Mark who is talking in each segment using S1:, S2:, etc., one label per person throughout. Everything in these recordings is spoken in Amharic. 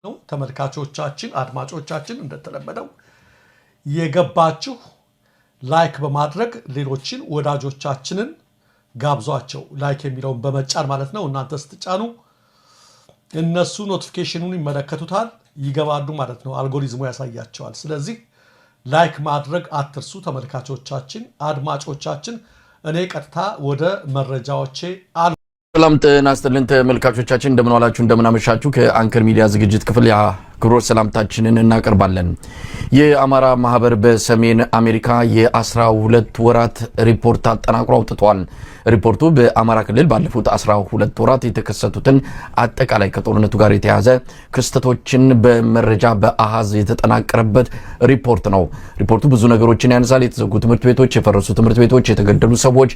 S1: ነው ተመልካቾቻችን አድማጮቻችን እንደተለመደው የገባችሁ ላይክ በማድረግ ሌሎችን ወዳጆቻችንን ጋብዟቸው ላይክ የሚለውን በመጫን ማለት ነው እናንተ ስትጫኑ እነሱ ኖቲፊኬሽኑን ይመለከቱታል ይገባሉ ማለት ነው አልጎሪዝሙ ያሳያቸዋል ስለዚህ ላይክ ማድረግ አትርሱ ተመልካቾቻችን አድማጮቻችን እኔ ቀጥታ ወደ መረጃዎቼ
S2: ሰላም ጤና ይስጥልን ተመልካቾቻችን እንደምን ዋላችሁ እንደምን አመሻችሁ ከአንከር ሚዲያ ዝግጅት ክፍል ክብር ሰላምታችንን እናቀርባለን የአማራ ማህበር በሰሜን አሜሪካ የ12 ወራት ሪፖርት አጠናቅሮ አውጥቷል ሪፖርቱ በአማራ ክልል ባለፉት 12 ወራት የተከሰቱትን አጠቃላይ ከጦርነቱ ጋር የተያዘ ክስተቶችን በመረጃ በአሃዝ የተጠናቀረበት ሪፖርት ነው ሪፖርቱ ብዙ ነገሮችን ያነሳል የተዘጉ ትምህርት ቤቶች የፈረሱ ትምህርት ቤቶች የተገደሉ ሰዎች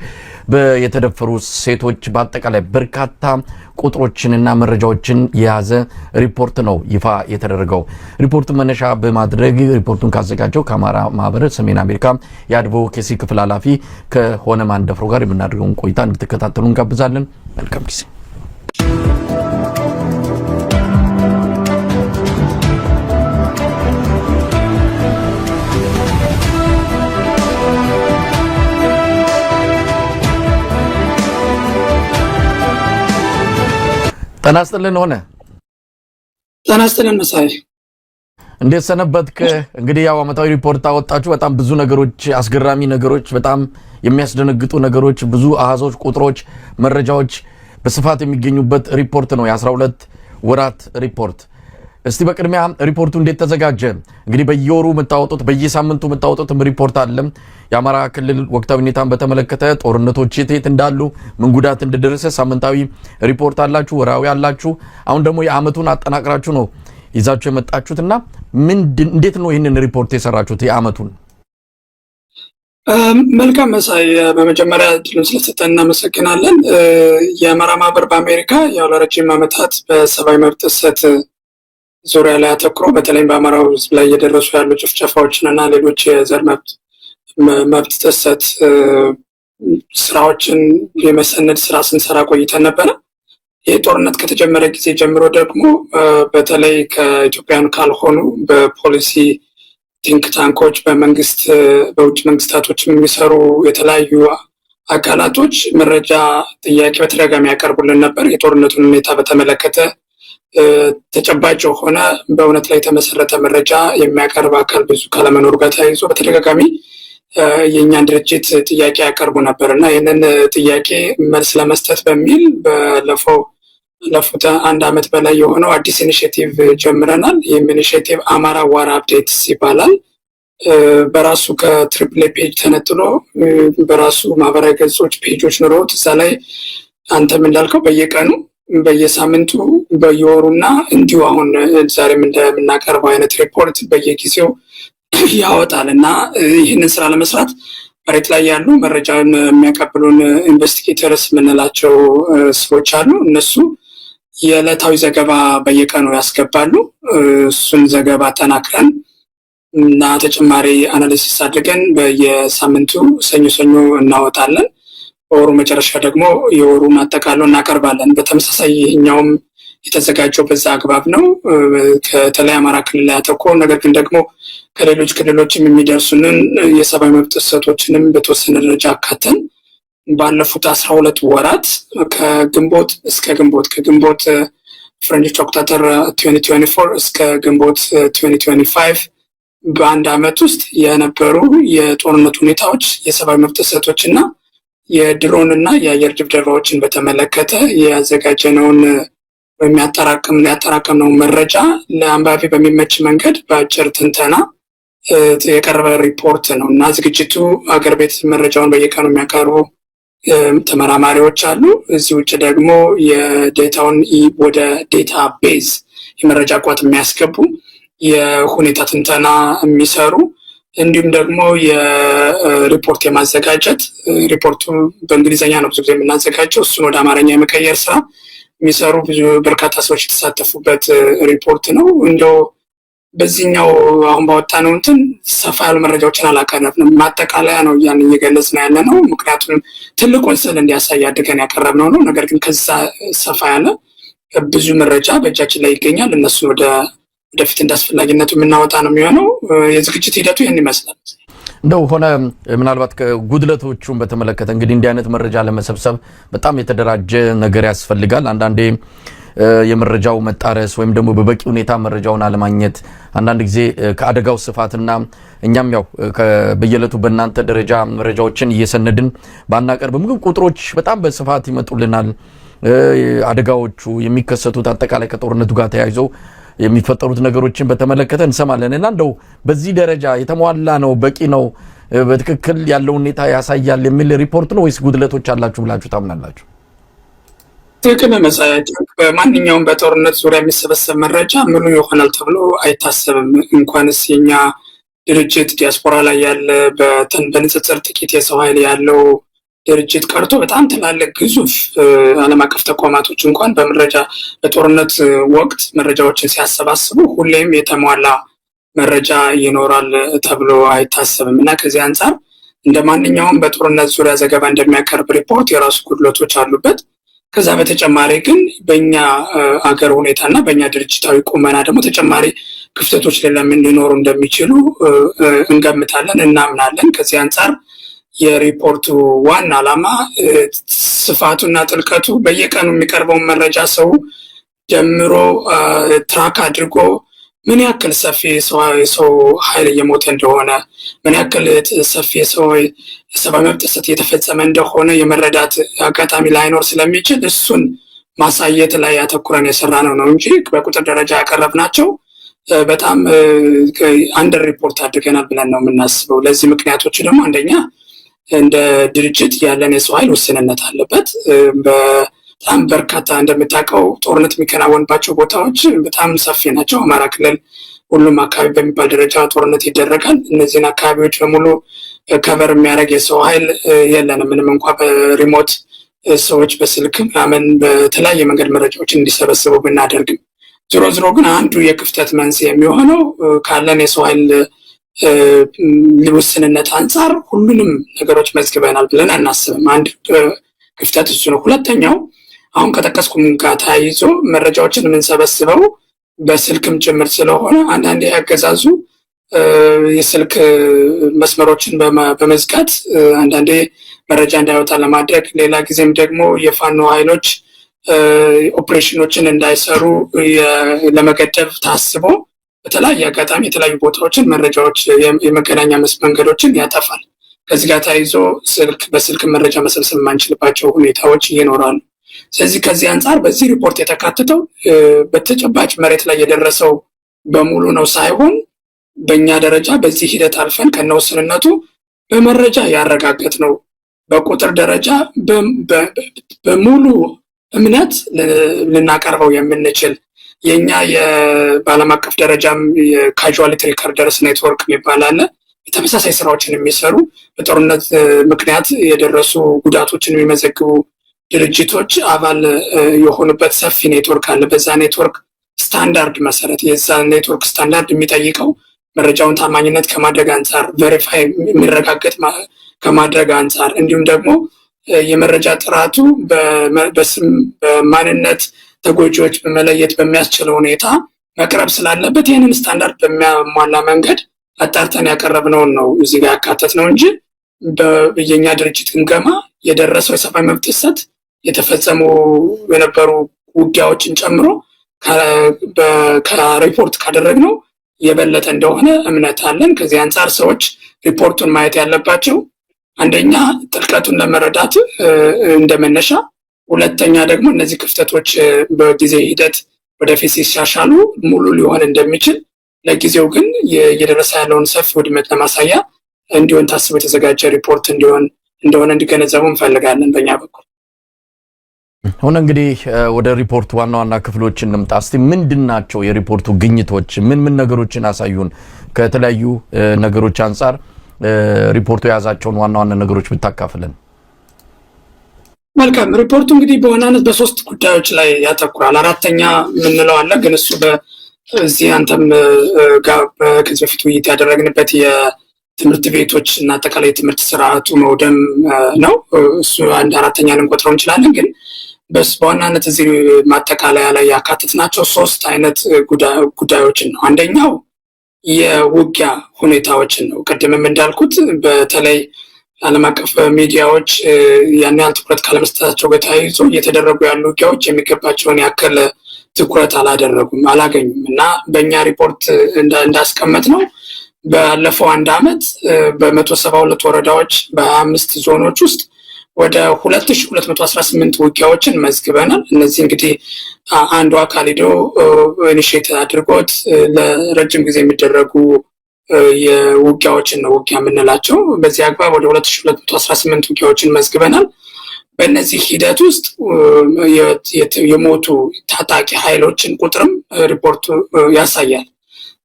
S2: የተደፈሩ ሴቶች በአጠቃላይ በርካታ ቁጥሮችንና መረጃዎችን የያዘ ሪፖርት ነው ይፋ የተደረገው ሪፖርቱ መነሻ በማድረግ ሪፖርቱን ካዘጋጀው ከአማራ ማህበር ሰሜን አሜሪካ የአድቮኬሲ ክፍል ኃላፊ ከሆነ ማንደፍሮ ጋር የምናደርገውን ቆይታ እንድትከታተሉ እንጋብዛለን መልካም ጊዜ ተናስተልን ሆነ
S3: ተናስተልን መሳይ
S2: እንዴት ሰነበትከ እንግዲህ ያው አመታዊ ሪፖርት አወጣችሁ በጣም ብዙ ነገሮች አስገራሚ ነገሮች በጣም የሚያስደነግጡ ነገሮች ብዙ አሃዞች ቁጥሮች መረጃዎች በስፋት የሚገኙበት ሪፖርት ነው የ12 ወራት ሪፖርት እስቲ በቅድሚያ ሪፖርቱ እንዴት ተዘጋጀ እንግዲህ በየወሩ መታወጡት በየሳምንቱ መታወጡት ሪፖርት አለ የአማራ ክልል ወቅታዊ ሁኔታን በተመለከተ ጦርነቶች የት እንዳሉ ምን ጉዳት እንደደረሰ ሳምንታዊ ሪፖርት አላችሁ ወራዊ አላችሁ አሁን ደግሞ የአመቱን አጠናቅራችሁ ነው ይዛችሁ የመጣችሁትና እንዴት ነው ይሄንን ሪፖርት የሰራችሁት የአመቱን
S3: መልካም መሳይ በመጀመሪያ ድሉን ስለሰጠን እናመሰግናለን የአማራ ማህበር በአሜሪካ ያው ለረጅም ዓመታት በሰብአዊ መብት ጥሰት ዙሪያ ላይ አተኩሮ በተለይ በአማራው ህዝብ ላይ እየደረሱ ያሉ ጭፍጨፋዎችንና ሌሎች የዘር መብት ጥሰት ስራዎችን የመሰነድ ስራ ስንሰራ ቆይተን ነበረ ይህ ጦርነት ከተጀመረ ጊዜ ጀምሮ ደግሞ በተለይ ከኢትዮጵያን ካልሆኑ በፖሊሲ ቲንክ ታንኮች በመንግስት በውጭ መንግስታቶች የሚሰሩ የተለያዩ አካላቶች መረጃ ጥያቄ በተደጋጋሚ ያቀርቡልን ነበር የጦርነቱን ሁኔታ በተመለከተ ተጨባጭ ሆነ በእውነት ላይ የተመሰረተ መረጃ የሚያቀርብ አካል ብዙ ካለመኖር ጋር ተያይዞ በተደጋጋሚ የኛን ድርጅት ጥያቄ ያቀርቡ ነበርና ይሄንን ጥያቄ መልስ ለመስጠት በሚል ለፉት አንድ አመት በላይ የሆነው አዲስ ኢኒሼቲቭ ጀምረናል ይህም ኢኒሼቲቭ አማራ ዋር አፕዴትስ ይባላል በራሱ ከትሪፕል ፔጅ ተነጥሎ በራሱ ማህበራዊ ገጾች ፔጆች ኖሮት እዛ ላይ አንተም እንዳልከው በየቀኑ በየሳምንቱ በየወሩና እንዲሁ አሁን ዛሬም እንደምናቀርበው አይነት ሪፖርት በየጊዜው ያወጣልና ይህንን ስራ ለመስራት መሬት ላይ ያሉ መረጃን የሚያቀብሉን ኢንቨስቲጌተርስ የምንላቸው ሰዎች አሉ እነሱ የዕለታዊ ዘገባ በየቀኑ ያስገባሉ እሱን ዘገባ ተናክረን እና ተጨማሪ አናሊሲስ አድርገን በየሳምንቱ ሰኞ እናወጣለን ወሩ መጨረሻ ደግሞ የወሩን አጠቃሎ እናቀርባለን በተመሳሳይ ይሄኛውም የተዘጋጀው በዛ አግባብ ነው ከተለይ አማራ ክልል ላይ ያተኮረ ነገር ግን ደግሞ ከሌሎች ክልሎችም የሚደርሱንን የሰብአዊ መብት ጥሰቶችንም በተወሰነ ደረጃ አካተን ባለፉት 12 ወራት ከግንቦት እስከ ግንቦት ፍሬንች ኦክቶበር 2024 እስከ ግንቦት 2025 በአንድ አመት ውስጥ የነበሩ የጦርነት ሁኔታዎች የሰብአዊ መብት ጥሰቶችና የድሮን እና የአየር ድብደባዎችን በተመለከተ ያዘጋጀነውን ያጠራቀምነው መረጃ ለአንባቢ በሚመች መንገድ በአጭር ትንተና የቀረበ ሪፖርት ነው እና ዝግጅቱ አገር ቤት መረጃውን በየቀኑ የሚያቀርቡ ተመራማሪዎች አሉ እዚህ ውጭ ደግሞ የዴታውን ወደ ዴታ ቤዝ የመረጃ ቋት የሚያስገቡ የሁኔታ ትንተና የሚሰሩ እንዲሁም ደግሞ የሪፖርት የማዘጋጀት ሪፖርቱ በእንግሊዘኛ ነው ብዙ ጊዜ የምናዘጋጀው እሱን ወደ አማርኛ የመቀየር ስራ የሚሰሩ ብዙ በርካታ ሰዎች የተሳተፉበት ሪፖርት ነው እንደው በዚህኛው አሁን ባወጣነው እንትን ሰፋ ያሉ መረጃዎችን አላቀረብንም ማጠቃለያ ነው ያን እየገለጽን ያለነው ምክንያቱም ትልቁን ስዕል እንዲያሳይ አድርገን ያቀረብነው ነው ነገር ግን ከዛ ሰፋ ያለ ብዙ መረጃ በእጃችን ላይ ይገኛል እነሱ ወደ ወደፊት እንዳስፈላጊነቱ የምናወጣ ነው የሚሆነው። የዝግጅት ሂደቱ ይህን ይመስላል።
S2: እንደው ሆነ ምናልባት ከጉድለቶቹን በተመለከተ እንግዲህ እንዲህ አይነት መረጃ ለመሰብሰብ በጣም የተደራጀ ነገር ያስፈልጋል። አንዳንዴ የመረጃው መጣረስ ወይም ደግሞ በበቂ ሁኔታ መረጃውን አለማግኘት አንዳንድ ጊዜ ከአደጋው ስፋትና እኛም ያው በየለቱ በእናንተ ደረጃ መረጃዎችን እየሰነድን ባናቀርብም ግን ቁጥሮች በጣም በስፋት ይመጡልናል። አደጋዎቹ የሚከሰቱት አጠቃላይ ከጦርነቱ ጋር ተያይዞ የሚፈጠሩት ነገሮችን በተመለከተ እንሰማለን እና እንደው በዚህ ደረጃ የተሟላ ነው በቂ ነው በትክክል ያለው ሁኔታ ያሳያል የሚል ሪፖርት ነው ወይስ ጉድለቶች አላችሁ ብላችሁ ታምናላችሁ?
S3: ትክክል መሳያቸው በማንኛውም በጦርነት ዙሪያ የሚሰበሰብ መረጃ ሙሉ ይሆናል ተብሎ አይታሰብም። እንኳንስ የኛ ድርጅት ዲያስፖራ ላይ ያለ በንጽጽር ጥቂት የሰው ኃይል ያለው ድርጅት ቀርቶ በጣም ትላልቅ ግዙፍ ዓለም አቀፍ ተቋማቶች እንኳን በመረጃ በጦርነት ወቅት መረጃዎችን ሲያሰባስቡ ሁሌም የተሟላ መረጃ ይኖራል ተብሎ አይታሰብም እና ከዚህ አንጻር እንደ ማንኛውም በጦርነት ዙሪያ ዘገባ እንደሚያቀርብ ሪፖርት የራሱ ጉድለቶች አሉበት። ከዛ በተጨማሪ ግን በእኛ አገር ሁኔታና በእኛ ድርጅታዊ ቁመና ደግሞ ተጨማሪ ክፍተቶች ለምን ሊኖሩ እንደሚችሉ እንገምታለን፣ እናምናለን። ከዚህ አንጻር የሪፖርቱ ዋና ዓላማ ስፋቱና ጥልቀቱ በየቀኑ የሚቀርበውን መረጃ ሰው ጀምሮ ትራክ አድርጎ ምን ያክል ሰፊ ሰው ኃይል እየሞተ እንደሆነ ምን ያክል ሰፊ የሰብአዊ መብት ጥሰት እየተፈጸመ እንደሆነ የመረዳት አጋጣሚ ላይኖር ስለሚችል እሱን ማሳየት ላይ ያተኩረን የሰራነው ነው እንጂ በቁጥር ደረጃ ያቀረብናቸው በጣም አንደር ሪፖርት አድርገናል ብለን ነው የምናስበው። ለዚህ ምክንያቶቹ ደግሞ አንደኛ እንደ ድርጅት ያለን የሰው ኃይል ውስንነት አለበት። በጣም በርካታ እንደምታውቀው ጦርነት የሚከናወንባቸው ቦታዎች በጣም ሰፊ ናቸው። አማራ ክልል ሁሉም አካባቢ በሚባል ደረጃ ጦርነት ይደረጋል። እነዚህን አካባቢዎች በሙሉ ከቨር የሚያደርግ የሰው ኃይል የለንም። ምንም እንኳ በሪሞት ሰዎች በስልክ ምናምን በተለያየ መንገድ መረጃዎችን እንዲሰበስቡ ብናደርግም ዞሮ ዞሮ ግን አንዱ የክፍተት መንስኤ የሚሆነው ካለን የሰው ኃይል ውስንነት አንጻር ሁሉንም ነገሮች መዝግበናል ብለን አናስብም። አንድ ክፍተት እሱ ነው። ሁለተኛው አሁን ከጠቀስኩም ጋር ተያይዞ መረጃዎችን የምንሰበስበው በስልክም ጭምር ስለሆነ አንዳንዴ ያገዛዙ የስልክ መስመሮችን በመዝጋት አንዳንዴ መረጃ እንዳይወጣ ለማድረግ፣ ሌላ ጊዜም ደግሞ የፋኖ ኃይሎች ኦፕሬሽኖችን እንዳይሰሩ ለመገደብ ታስቦ በተለያየ አጋጣሚ የተለያዩ ቦታዎችን መረጃዎች የመገናኛ መንገዶችን ያጠፋል። ከዚህ ጋር ተያይዞ በስልክ መረጃ መሰብሰብ የማንችልባቸው ሁኔታዎች ይኖራሉ። ስለዚህ ከዚህ አንጻር በዚህ ሪፖርት የተካተተው በተጨባጭ መሬት ላይ የደረሰው በሙሉ ነው ሳይሆን በእኛ ደረጃ በዚህ ሂደት አልፈን ከነውስንነቱ በመረጃ ያረጋገጥ ነው። በቁጥር ደረጃ በሙሉ እምነት ልናቀርበው የምንችል የኛ በዓለም አቀፍ ደረጃም የካዡዋሊቲ ሪከርደርስ ኔትወርክ የሚባል አለ። ተመሳሳይ ስራዎችን የሚሰሩ በጦርነት ምክንያት የደረሱ ጉዳቶችን የሚመዘግቡ ድርጅቶች አባል የሆኑበት ሰፊ ኔትወርክ አለ። በዛ ኔትወርክ ስታንዳርድ መሰረት የዛ ኔትወርክ ስታንዳርድ የሚጠይቀው መረጃውን ታማኝነት ከማድረግ አንጻር ቬሪፋይ የሚረጋገጥ ከማድረግ አንጻር እንዲሁም ደግሞ የመረጃ ጥራቱ በስም በማንነት ተጎጂዎች በመለየት በሚያስችለው ሁኔታ መቅረብ ስላለበት ይህንን ስታንዳርድ በሚያሟላ መንገድ አጣርተን ያቀረብነውን ነው እዚህ ጋር ያካተት ነው እንጂ በየኛ ድርጅት ግምገማ የደረሰው የሰብአዊ መብት ጥሰት የተፈጸሙ የነበሩ ውጊያዎችን ጨምሮ ከሪፖርት ካደረግነው የበለጠ እንደሆነ እምነት አለን። ከዚህ አንጻር ሰዎች ሪፖርቱን ማየት ያለባቸው አንደኛ ጥልቀቱን ለመረዳት እንደመነሻ፣ ሁለተኛ ደግሞ እነዚህ ክፍተቶች በጊዜ ሂደት ወደፊት ሲሻሻሉ ሙሉ ሊሆን እንደሚችል፣ ለጊዜው ግን እየደረሰ ያለውን ሰፊ ውድመት ለማሳያ እንዲሆን ታስቦ የተዘጋጀ ሪፖርት እንደሆነ እንዲገነዘቡ እንፈልጋለን በእኛ በኩል።
S2: አሁን እንግዲህ ወደ ሪፖርት ዋና ዋና ክፍሎች እንምጣ። እስቲ ምንድናቸው የሪፖርቱ ግኝቶች? ምን ነገሮችን አሳዩን? ከተለያዩ ነገሮች አንጻር ሪፖርቱ የያዛቸውን ዋና ዋና ነገሮች ብታካፍለን።
S3: መልካም። ሪፖርቱ እንግዲህ በዋናነት በሶስት ጉዳዮች ላይ ያተኩራል። አራተኛ የምንለው አለ፣ ግን እሱ በዚህ አንተም ጋር ከዚህ በፊት ውይይት ያደረግንበት የትምህርት ቤቶች እና አጠቃላይ የትምህርት ስርዓቱ መውደም ነው። እሱ አንድ አራተኛ ልንቆጥረው እንችላለን። ግን በዋናነት እዚህ ማጠቃለያ ላይ ያካተትናቸው 3 አይነት ጉዳዮችን ነው። አንደኛው የውጊያ ሁኔታዎችን ነው። ቅድምም እንዳልኩት በተለይ ዓለም አቀፍ ሚዲያዎች ያን ያህል ትኩረት ካለመስጠታቸው ጋር ተያይዞ እየተደረጉ ያሉ ውጊያዎች የሚገባቸውን ያክል ትኩረት አላገኙም እና በእኛ ሪፖርት እንዳስቀመጥ ነው ባለፈው 1 ዓመት በ172 ወረዳዎች በ25 ዞኖች ውስጥ ወደ 2218 ውጊያዎችን መዝግበናል። እነዚህ እንግዲህ አንዱ አካል ሄዶ ኢኒሼት አድርጎት ለረጅም ጊዜ የሚደረጉ የውጊያዎችን ነው ውጊያ የምንላቸው። በዚህ አግባብ ወደ 2218 ውጊያዎችን መዝግበናል። በእነዚህ ሂደት ውስጥ የሞቱ ታጣቂ ኃይሎችን ቁጥርም ሪፖርቱ ያሳያል።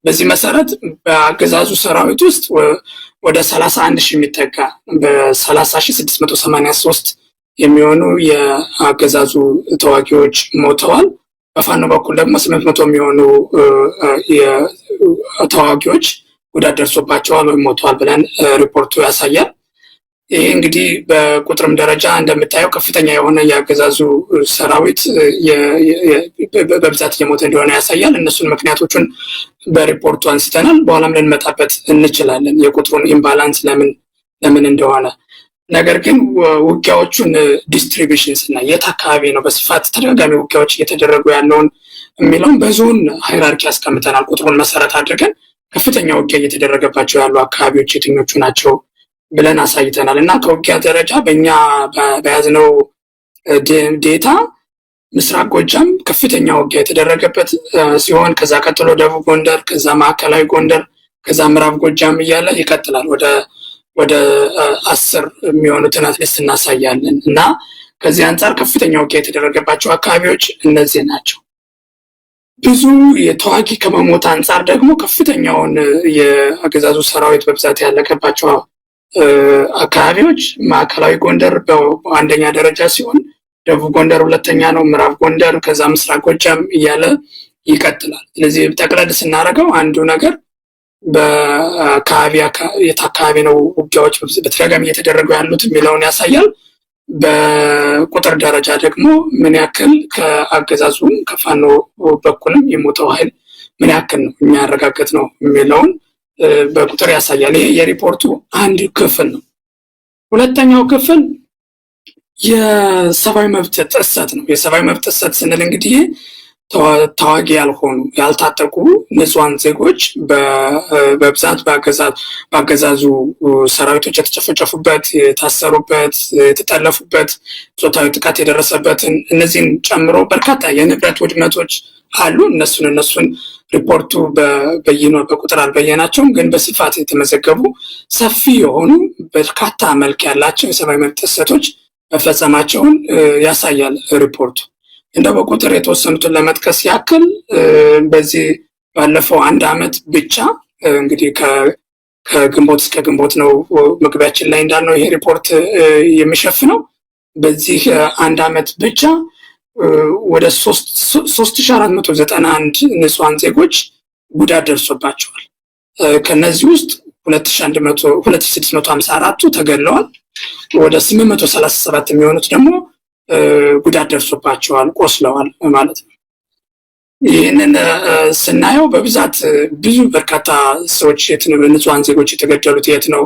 S3: በዚህ መሰረት በአገዛዙ ሰራዊት ውስጥ ወደ 31000 የሚጠጋ በ30683 የሚሆኑ የአገዛዙ ተዋጊዎች ሞተዋል። በፋኖ በኩል ደግሞ 800 የሚሆኑ ተዋጊዎች ጉዳት ደርሶባቸዋል ወይም ሞተዋል ብለን ሪፖርቱ ያሳያል። ይሄ እንግዲህ በቁጥርም ደረጃ እንደምታየው ከፍተኛ የሆነ የአገዛዙ ሰራዊት በብዛት እየሞተ እንደሆነ ያሳያል። እነሱን ምክንያቶቹን በሪፖርቱ አንስተናል። በኋላም ልንመጣበት እንችላለን የቁጥሩን ኢምባላንስ ለምን እንደሆነ። ነገር ግን ውጊያዎቹን ዲስትሪቢዩሽን ስናይ የት አካባቢ ነው በስፋት ተደጋጋሚ ውጊያዎች እየተደረጉ ያለውን የሚለውን በዞን ሃይራርኪ ያስቀምጠናል። ቁጥሩን መሰረት አድርገን ከፍተኛ ውጊያ እየተደረገባቸው ያሉ አካባቢዎች የትኞቹ ናቸው ብለን አሳይተናል እና ከውጊያ ደረጃ በእኛ በያዝነው ዴታ ምስራቅ ጎጃም ከፍተኛ ውጊያ የተደረገበት ሲሆን ከዛ ቀጥሎ ደቡብ ጎንደር፣ ከዛ ማዕከላዊ ጎንደር፣ ከዛ ምዕራብ ጎጃም እያለ ይቀጥላል። ወደ 10 የሚሆኑትን አትሊስት እናሳያለን እና ከዚህ አንጻር ከፍተኛ ውጊያ የተደረገባቸው አካባቢዎች እነዚህ ናቸው። ብዙ የተዋጊ ከመሞት አንጻር ደግሞ ከፍተኛውን የአገዛዙ ሰራዊት በብዛት ያለቀባቸው አካባቢዎች ማዕከላዊ ጎንደር በአንደኛ ደረጃ ሲሆን ደቡብ ጎንደር ሁለተኛ ነው፣ ምዕራብ ጎንደር፣ ከዛ ምስራቅ ጎጃም እያለ ይቀጥላል። ስለዚህ ጠቅለል ስናደርገው አንዱ ነገር የት አካባቢ ነው ውጊያዎች በተደጋጋሚ እየተደረጉ ያሉት የሚለውን ያሳያል። በቁጥር ደረጃ ደግሞ ምን ያክል ከአገዛዙም ከፋኖ በኩልም የሞተው ኃይል ምን ያክል ነው የሚያረጋግጥ ነው የሚለውን በቁጥር ያሳያል። ይሄ የሪፖርቱ አንድ ክፍል ነው። ሁለተኛው ክፍል የሰብአዊ መብት ጥሰት ነው። የሰብአዊ መብት ጥሰት ስንል እንግዲህ ተዋጊ ያልሆኑ ያልታጠቁ ንጹሃን ዜጎች በብዛት በአገዛዙ ሰራዊቶች የተጨፈጨፉበት፣ የታሰሩበት፣ የተጠለፉበት፣ ጾታዊ ጥቃት የደረሰበትን እነዚህን ጨምሮ በርካታ የንብረት ውድመቶች አሉ። እነሱን ሪፖርቱ በቁጥር አልበየናቸውም፣ ግን በስፋት የተመዘገቡ ሰፊ የሆኑ በርካታ መልክ ያላቸው የሰብአዊ መብት ጥሰቶች መፈጸማቸውን ያሳያል ሪፖርቱ። እንደው በቁጥር የተወሰኑትን ለመጥቀስ ያክል በዚህ ባለፈው 1 ዓመት ብቻ እንግዲህ ከግንቦት እስከ ግንቦት ነው መግቢያችን ላይ እንዳልነው ይሄ ሪፖርት የሚሸፍነው። በዚህ 1 ዓመት ብቻ ወደ 3491 ንጹሃን ዜጎች ጉዳት ደርሶባቸዋል። ከነዚህ ውስጥ 2654ቱ ተገድለዋል። ወደ 837 የሚሆኑት ደግሞ ጉዳት ደርሶባቸዋል፣ ቆስለዋል ማለት ነው። ይህንን ስናየው በብዛት ብዙ በርካታ ሰዎች ንጹሃን ዜጎች የተገደሉት የት ነው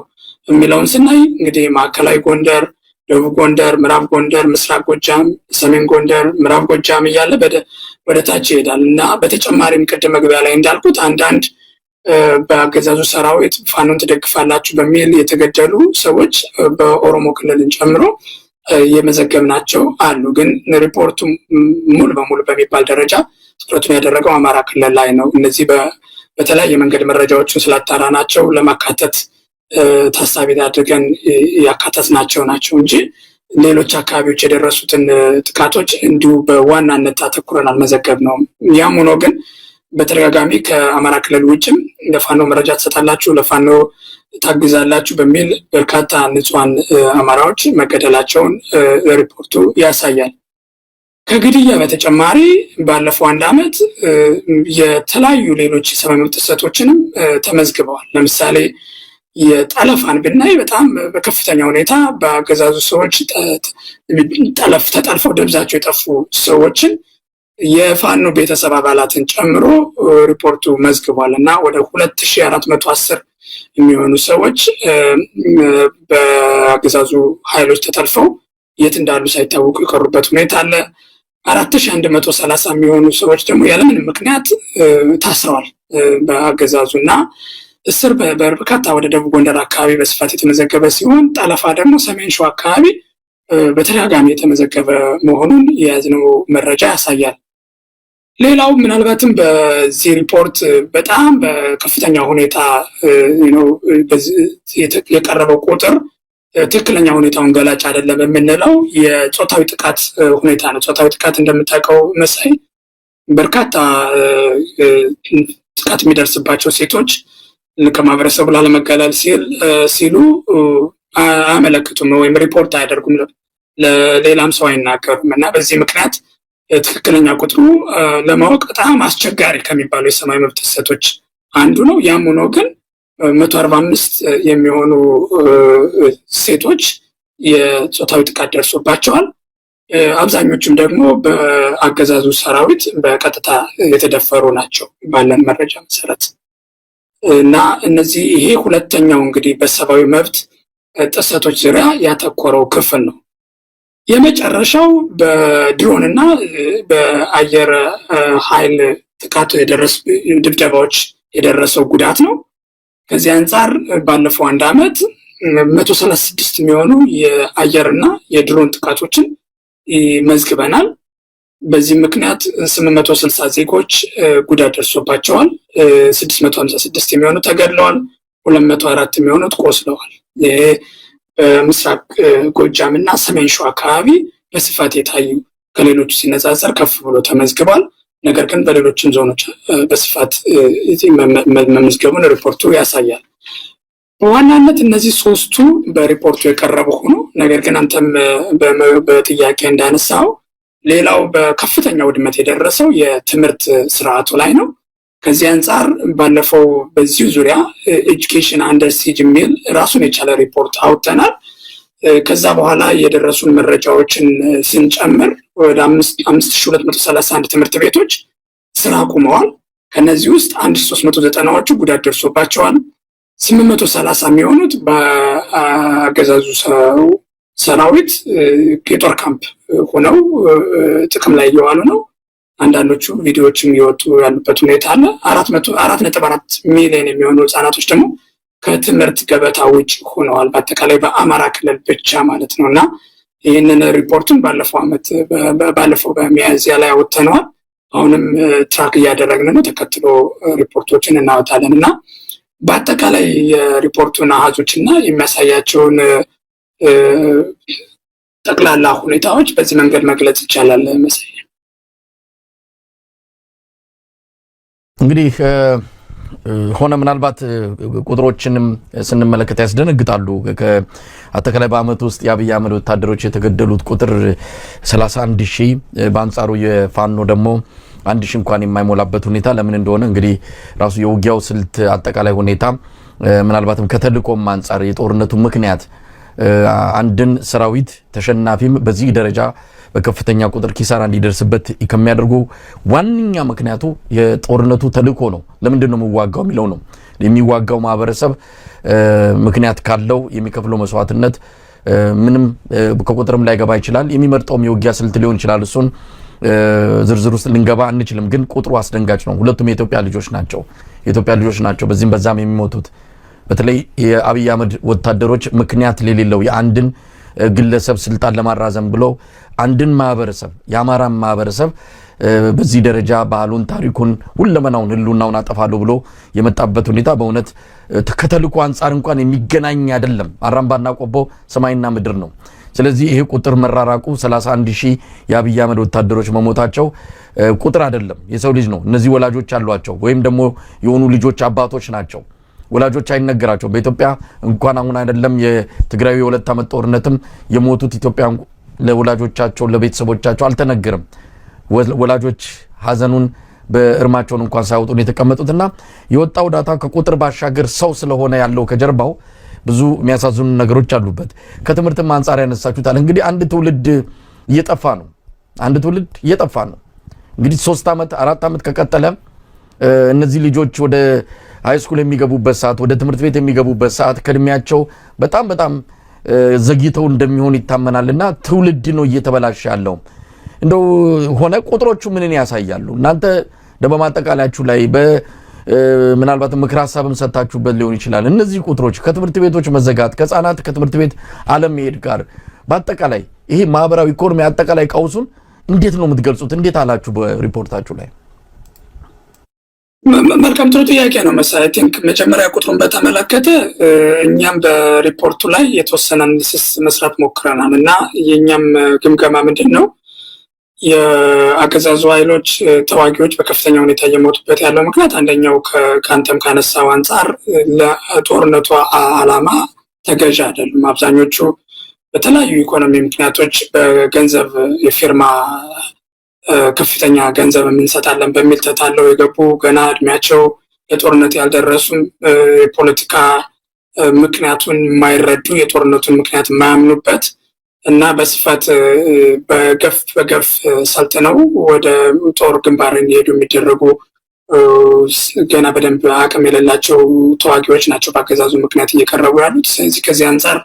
S3: የሚለውን ስናይ እንግዲህ ማዕከላዊ ጎንደር፣ ደቡብ ጎንደር፣ ምዕራብ ጎንደር፣ ምስራቅ ጎጃም፣ ሰሜን ጎንደር፣ ምዕራብ ጎጃም እያለ ወደ ታች ይሄዳል እና በተጨማሪም ቅድም መግቢያ ላይ እንዳልኩት አንዳንድ በአገዛዙ ሰራዊት ፋኖን ትደግፋላችሁ በሚል የተገደሉ ሰዎች በኦሮሞ ክልልን ጨምሮ የመዘገብናቸው አሉ። ግን ሪፖርቱ ሙሉ በሙሉ በሚባል ደረጃ ትኩረቱን ያደረገው አማራ ክልል ላይ ነው። እነዚህ በተለያየ መንገድ መረጃዎችን ስላጣራናቸው ለማካተት ታሳቢ አድርገን ያካተትናቸው ናቸው እንጂ ሌሎች አካባቢዎች የደረሱትን ጥቃቶች እንዲሁ በዋናነት አተኩረን አልመዘገብነውም። ያም ሆኖ ግን በተደጋጋሚ ከአማራ ክልል ውጭም ለፋኖ መረጃ ትሰጣላችሁ፣ ለፋኖ ታግዛላችሁ በሚል በርካታ ንጹሃን አማራዎች መገደላቸውን ሪፖርቱ ያሳያል። ከግድያ በተጨማሪ ባለፈው 1 ዓመት የተለያዩ ሌሎች የሰብአዊ መብት ጥሰቶችንም ተመዝግበዋል። ለምሳሌ የጠለፋን ብናይ በጣም በከፍተኛ ሁኔታ በአገዛዙ ሰዎች ተጠልፈው ደብዛቸው የጠፉ ሰዎችን የፋኖ ቤተሰብ አባላትን ጨምሮ ሪፖርቱ መዝግቧል እና ወደ 2410 የሚሆኑ ሰዎች በአገዛዙ ኃይሎች ተጠልፈው የት እንዳሉ ሳይታወቁ የቀሩበት ሁኔታ አለ። 4130 የሚሆኑ ሰዎች ደግሞ ያለምንም ምክንያት ታስረዋል በአገዛዙ እና እስር በርካታ ወደ ደቡብ ጎንደር አካባቢ በስፋት የተመዘገበ ሲሆን ጠለፋ ደግሞ ሰሜን ሸዋ አካባቢ በተደጋጋሚ የተመዘገበ መሆኑን የያዝነው መረጃ ያሳያል። ሌላው ምናልባትም በዚህ ሪፖርት በጣም በከፍተኛ ሁኔታ የቀረበው ቁጥር ትክክለኛ ሁኔታውን ገላጭ አይደለም የምንለው የጾታዊ ጥቃት ሁኔታ ነው። ጾታዊ ጥቃት እንደምታውቀው መሳይ በርካታ ጥቃት የሚደርስባቸው ሴቶች ከማህበረሰቡ ላለመገለል ሲሉ አያመለክቱም ወይም ሪፖርት አያደርጉም፣ ለሌላም ሰው አይናገሩም እና በዚህ ምክንያት ትክክለኛ ቁጥሩ ለማወቅ በጣም አስቸጋሪ ከሚባሉ የሰብአዊ መብት ጥሰቶች አንዱ ነው። ያም ሆኖ ግን 145 የሚሆኑ ሴቶች የጾታዊ ጥቃት ደርሶባቸዋል። አብዛኞቹም ደግሞ በአገዛዙ ሰራዊት በቀጥታ የተደፈሩ ናቸው ባለን መረጃ መሰረት እና ይሄ ሁለተኛው እንግዲህ በሰብአዊ መብት ጥሰቶች ዙሪያ ያተኮረው ክፍል ነው። የመጨረሻው በድሮንና በአየር ኃይል ጥቃት ድብደባዎች የደረሰው ጉዳት ነው። ከዚህ አንጻር ባለፈው አንድ ዓመት 136 የሚሆኑ የአየርና የድሮን ጥቃቶችን መዝግበናል። በዚህ ምክንያት 860 ዜጎች ጉዳት ደርሶባቸዋል። 656 የሚሆኑ ተገድለዋል። 204 የሚሆኑት ቆስለዋል። ይሄ በምስራቅ ጎጃም እና ሰሜን ሸዋ አካባቢ በስፋት የታዩ ከሌሎቹ ሲነጻጸር ከፍ ብሎ ተመዝግቧል። ነገር ግን በሌሎችም ዞኖች በስፋት መመዝገቡን ሪፖርቱ ያሳያል። በዋናነት እነዚህ ሶስቱ በሪፖርቱ የቀረቡ ሆኖ ነገር ግን አንተም በጥያቄ እንዳነሳው ሌላው በከፍተኛ ውድመት የደረሰው የትምህርት ስርዓቱ ላይ ነው። ከዚህ አንጻር ባለፈው በዚሁ ዙሪያ ኤጁኬሽን አንደር ሲጅ የሚል ራሱን የቻለ ሪፖርት አውጥተናል። ከዛ በኋላ የደረሱን መረጃዎችን ስንጨምር ወደ 5231 ትምህርት ቤቶች ስራ አቁመዋል። ከነዚህ ውስጥ 1390ዎቹ ጉዳት ደርሶባቸዋል። 830 የሚሆኑት በአገዛዙ ሰራዊት የጦር ካምፕ ሆነው ጥቅም ላይ እየዋሉ ነው። አንዳንዶቹ ቪዲዮዎችም እየወጡ ያሉበት ሁኔታ አለ። 4.4 ሚሊዮን የሚሆኑ ህጻናቶች ደግሞ ከትምህርት ገበታ ውጭ ሆነዋል። በአጠቃላይ በአማራ ክልል ብቻ ማለት ነው እና ይህንን ሪፖርቱን ባለፈው በሚያዝያ ላይ አወጥተነዋል። አሁንም ትራክ እያደረግን ነው። ተከትሎ ሪፖርቶችን እናወጣለን እና በአጠቃላይ የሪፖርቱን አሃዞች እና የሚያሳያቸውን ጠቅላላ ሁኔታዎች በዚህ መንገድ መግለጽ ይቻላል መሰለኝ።
S2: እንግዲህ ሆነ ምናልባት ቁጥሮችንም ስንመለከት ያስደነግጣሉ። አጠቃላይ በአመት ውስጥ የአብይ አህመድ ወታደሮች የተገደሉት ቁጥር 31,000 በአንጻሩ የፋኖ ደግሞ 1,000 እንኳን የማይሞላበት ሁኔታ ለምን እንደሆነ እንግዲህ ራሱ የውጊያው ስልት አጠቃላይ ሁኔታ ምናልባትም ከተልእኮም አንጻር የጦርነቱ ምክንያት አንድን ሰራዊት ተሸናፊም በዚህ ደረጃ በከፍተኛ ቁጥር ኪሳራ እንዲደርስበት ከሚያደርጉ ዋነኛ ምክንያቱ የጦርነቱ ተልእኮ ነው። ለምንድን ነው የሚዋጋው የሚለው ነው። የሚዋጋው ማህበረሰብ ምክንያት ካለው የሚከፍለው መስዋዕትነት ምንም ከቁጥርም ላይ ገባ ይችላል። የሚመርጠውም የውጊያ ስልት ሊሆን ይችላል። እሱን ዝርዝር ውስጥ ልንገባ አንችልም። ግን ቁጥሩ አስደንጋጭ ነው። ሁለቱም የኢትዮጵያ ልጆች ናቸው። በዚህም በዛም የሚሞቱት በተለይ የአብይ አህመድ ወታደሮች ምክንያት የሌለው የአንድን ግለሰብ ስልጣን ለማራዘም ብሎ አንድን ማህበረሰብ የአማራ ማህበረሰብ በዚህ ደረጃ ባህሉን፣ ታሪኩን፣ ሁለመናውን ህልውናውን አጠፋለሁ ብሎ የመጣበት ሁኔታ በእውነት ከተልእኮ አንጻር እንኳን የሚገናኝ አይደለም። አራምባና ቆቦ ሰማይና ምድር ነው። ስለዚህ ይሄ ቁጥር መራራቁ 31,000 የአብይ አህመድ ወታደሮች መሞታቸው ቁጥር አይደለም፣ የሰው ልጅ ነው። እነዚህ ወላጆች አሏቸው ወይም ደግሞ የሆኑ ልጆች አባቶች ናቸው። ወላጆች አይነገራቸው። በኢትዮጵያ እንኳን አሁን አይደለም የትግራይ የ2 ዓመት ጦርነትም የሞቱት ኢትዮጵያን ለወላጆቻቸው ለቤተሰቦቻቸው አልተነገረም። ወላጆች ሀዘኑን በእርማቸውን እንኳን ሳይወጡ ነው የተቀመጡትና የወጣው ዳታ ከቁጥር ባሻገር ሰው ስለሆነ ያለው ከጀርባው ብዙ የሚያሳዝኑ ነገሮች አሉበት። ከትምህርትም አንፃር ያነሳችሁታል። እንግዲህ አንድ ትውልድ እየጠፋ ነው። እንግዲህ 3 ዓመት 4 ዓመት ከቀጠለ እነዚህ ልጆች ወደ ሃይስኩል የሚገቡበት ሰዓት ወደ ትምህርት ቤት የሚገቡበት ሰዓት ከእድሜያቸው በጣም ዘግይተው እንደሚሆን ይታመናልና ትውልድ ነው እየተበላሸ ያለው። እንደው ሆነ ቁጥሮቹ ምንን ያሳያሉ? እናንተ በማጠቃለያችሁ ላይ ምናልባት ምክር ሐሳብም ሰጣችሁበት ሊሆን ይችላል። እነዚህ ቁጥሮች ከትምህርት ቤቶች መዘጋት ከህፃናት ከትምህርት ቤት አለመሄድ ጋር በአጠቃላይ ይሄ ማህበራዊ ኢኮኖሚ አጠቃላይ ቀውሱን እንዴት ነው የምትገልጹት? እንዴት አላችሁ በሪፖርታችሁ ላይ?
S3: መልካም ጥሩ ጥያቄ ነው መሰለኝ። ቲንክ መጀመሪያ ቁጥሩን በተመለከተ እኛም በሪፖርቱ ላይ የተወሰነ አናሊሲስ መስራት ሞክረናል እና የኛም ግምገማ ምንድን ነው የአገዛዙ ኃይሎች ተዋጊዎች በከፍተኛ ሁኔታ እየሞቱበት ያለው ምክንያት አንደኛው ከአንተም ካነሳው አንጻር ለጦርነቱ ዓላማ ተገዥ አይደሉም። አብዛኞቹ በተለያዩ ኢኮኖሚ ምክንያቶች በገንዘብ የፊርማ ከፍተኛ ገንዘብ እንሰጣለን በሚል ተታለው የገቡ ገና እድሜያቸው የጦርነት ያልደረሱም የፖለቲካ ምክንያቱን የማይረዱ የጦርነቱን ምክንያት የማያምኑበት እና በስፋት በገፍ ሰልጥነው ወደ ጦር ግንባር እንዲሄዱ የሚደረጉ ገና በደንብ አቅም የሌላቸው ተዋጊዎች ናቸው በአገዛዙ ምክንያት እየቀረቡ ያሉት። ስለዚህ ከዚህ አንጻር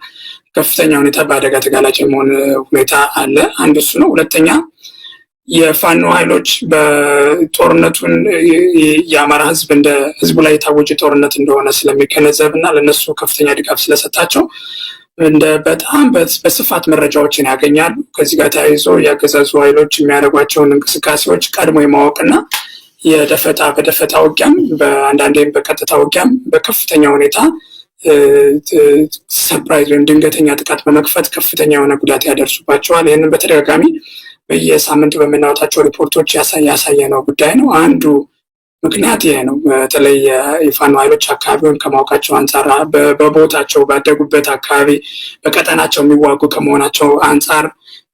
S3: ከፍተኛ ሁኔታ በአደጋ ተጋላጭ የመሆን ሁኔታ አለ። አንዱ እሱ ነው። ሁለተኛ የፋኖ ኃይሎች በጦርነቱን የአማራ ህዝብ እንደ ህዝቡ ላይ የታወጀ ጦርነት እንደሆነ ስለሚገነዘብ እና ለነሱ ከፍተኛ ድጋፍ ስለሰጣቸው በጣም በስፋት መረጃዎችን ያገኛሉ። ከዚህ ጋር ተያይዞ የአገዛዙ ኃይሎች የሚያደርጓቸውን እንቅስቃሴዎች ቀድሞ የማወቅና በደፈጣ ውጊያም በአንዳንዴም በቀጥታ ውጊያም በከፍተኛ ሁኔታ ሰርፕራይዝ ወይም ድንገተኛ ጥቃት በመክፈት ከፍተኛ የሆነ ጉዳት ያደርሱባቸዋል። ይህንን በተደጋጋሚ በየሳምንቱ በምናወጣቸው ሪፖርቶች ያሳየነው ጉዳይ ነው። አንዱ ምክንያት ይሄ ነው። በተለይ የፋኖ ኃይሎች አካባቢውን ከማወቃቸው አንጻር በቦታቸው ባደጉበት አካባቢ በቀጠናቸው የሚዋጉ ከመሆናቸው አንጻር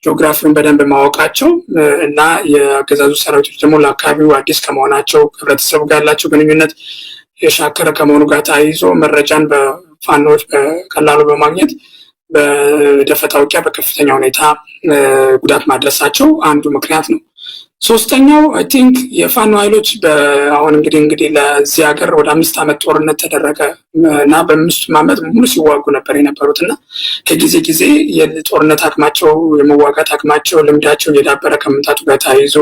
S3: ጂኦግራፊውን በደንብ ማወቃቸው እና የአገዛዙ ሰራዊቶች ደግሞ ለአካባቢው አዲስ ከመሆናቸው ህብረተሰቡ ጋር ያላቸው ግንኙነት የሻከረ ከመሆኑ ጋር ተያይዞ መረጃን በፋኖዎች በቀላሉ በማግኘት በደፈጣ ውጊያ በከፍተኛ ሁኔታ ጉዳት ማድረሳቸው አንዱ ምክንያት ነው። ሶስተኛው አይ ቲንክ የፋኖ ኃይሎች አሁን እንግዲህ ለዚህ ሀገር ወደ 5 ዓመት ጦርነት ተደረገ እና በ5 ዓመት ሙሉ ሲዋጉ ነበር የነበሩት እና ከጊዜ ጊዜ የጦርነት አቅማቸው የመዋጋት አቅማቸው ልምዳቸው እየዳበረ ከመምጣቱ ጋር ተያይዞ